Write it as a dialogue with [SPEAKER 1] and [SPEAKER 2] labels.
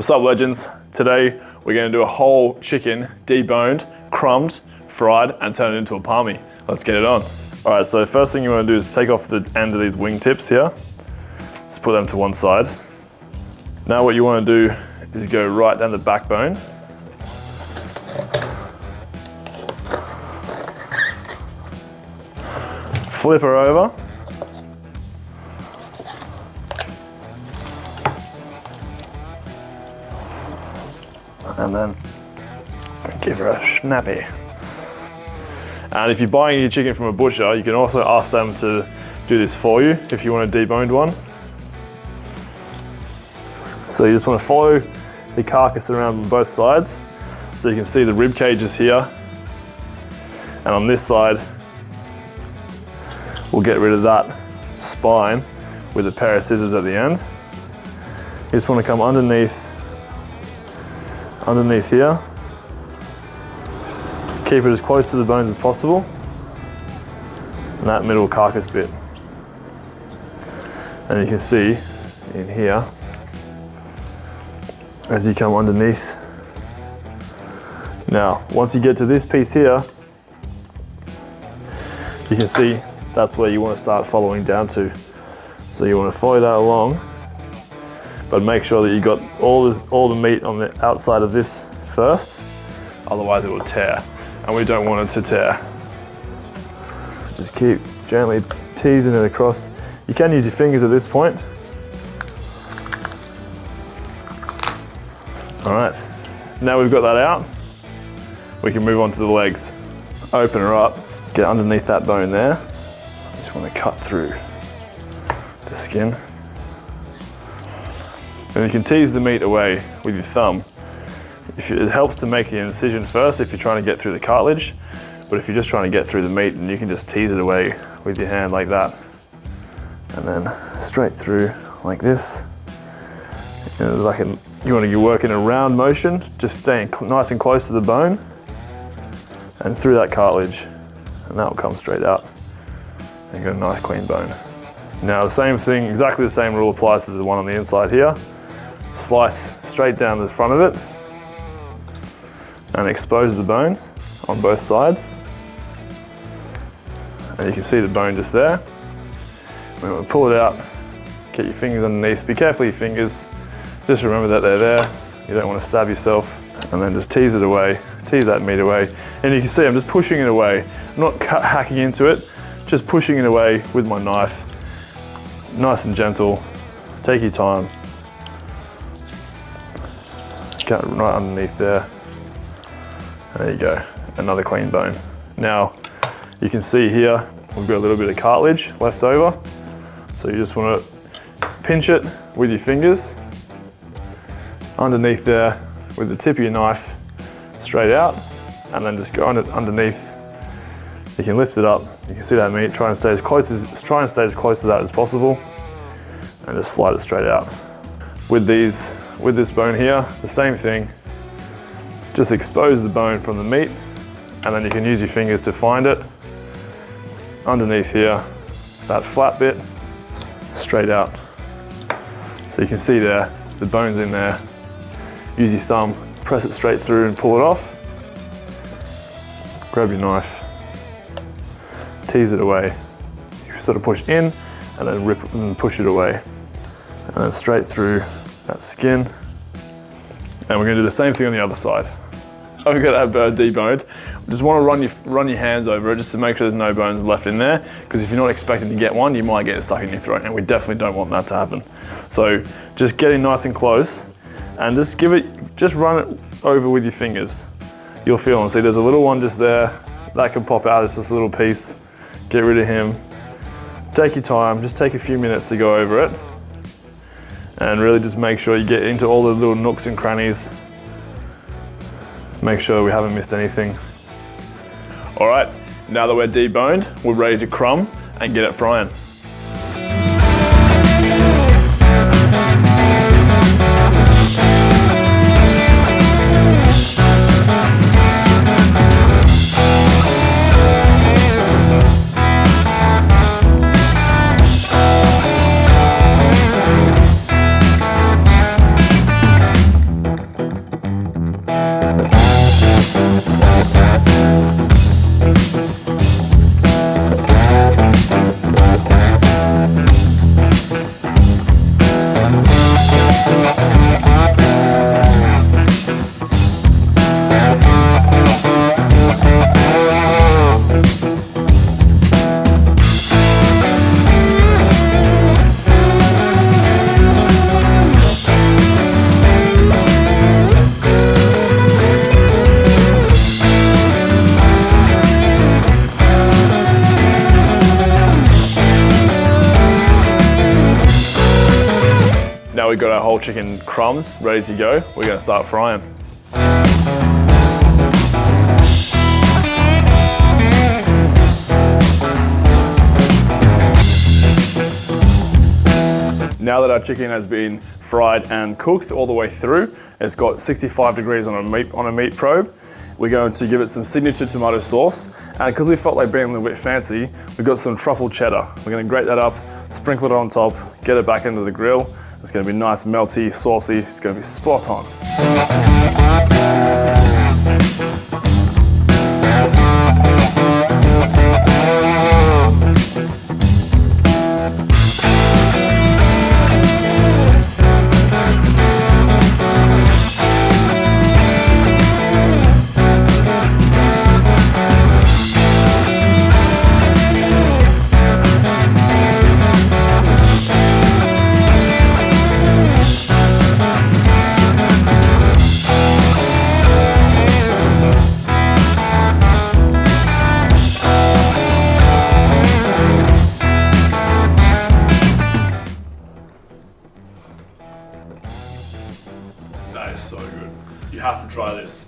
[SPEAKER 1] What's up, legends? Today we're going to do a whole chicken, deboned, crumbed, fried, and turn it into a palmy. Let's get it on. All right, so first thing you want to do is take off the end of these wing tips here. Just put them to one side. Now what you want to do is go right down the backbone. Flip her over. And then give her a snappy. And if you're buying your chicken from a butcher, you can also ask them to do this for you if you want a deboned one. So you just want to follow the carcass around on both sides. So you can see the rib cages here. And on this side, we'll get rid of that spine with a pair of scissors at the end. You just want to come underneath here. Keep it as close to the bones as possible. And that middle carcass bit. And you can see in here, as you come underneath. Now, once you get to this piece here, you can see that's where you want to start following down to. So you want to follow that along, but make sure that you got all the meat on the outside of this first, otherwise it will tear, and we don't want it to tear. Just keep gently teasing it across. You can use your fingers at this point. All right, now we've got that out, we can move on to the legs. Open her up, get underneath that bone there. You just want to cut through the skin. And you can tease the meat away with your thumb. It helps to make the incision first if you're trying to get through the cartilage, but if you're just trying to get through the meat, and you can just tease it away with your hand like that. And then straight through like this. And you want to work in a round motion, just staying nice and close to the bone and through that cartilage, and that will come straight out. And you've got a nice clean bone. Now the same thing, exactly the same rule applies to the one on the inside here. Slice straight down the front of it and expose the bone on both sides. And you can see the bone just there. When we pull it out, get your fingers underneath. Be careful of your fingers. Just remember that they're there. You don't want to stab yourself. And then just tease it away, tease that meat away. And you can see I'm just pushing it away. I'm not hacking into it, just pushing it away with my knife. Nice and gentle, take your time. Cut right underneath there. There you go, another clean bone. Now, you can see here, we've got a little bit of cartilage left over. So you just want to pinch it with your fingers, underneath there with the tip of your knife, straight out, and then just go underneath. You can lift it up, you can see that meat, try and stay as close to that as possible, and just slide it straight out. With this bone here, the same thing. Just expose the bone from the meat, and then you can use your fingers to find it. Underneath here, that flat bit, straight out. So you can see there, the bone's in there. Use your thumb, press it straight through and pull it off. Grab your knife, tease it away. You sort of push in and then rip and push it away. And then straight through that skin. And we're gonna do the same thing on the other side. I've got that bird deboned. Just want to run your hands over it just to make sure there's no bones left in there, because if you're not expecting to get one, you might get it stuck in your throat, and we definitely don't want that to happen. So just getting nice and close, and just run it over with your fingers. You'll feel and see there's a little one just there that can pop out. It's just a little piece. Get rid of him. Take your time, just take a few minutes to go over it, and really just make sure you get into all the little nooks and crannies. Make sure we haven't missed anything. All right, now that we're deboned, we're ready to crumb and get it frying. chicken crumbs ready to go. We're gonna start frying. Now that our chicken has been fried and cooked all the way through, it's got 65 degrees on a meat probe. We're going to give it some signature tomato sauce. And because we felt like being a little bit fancy, we've got some truffle cheddar. We're gonna grate that up, sprinkle it on top, get it back into the grill. It's gonna be nice, melty, saucy. It's gonna be spot on. That is so good. You have to try this.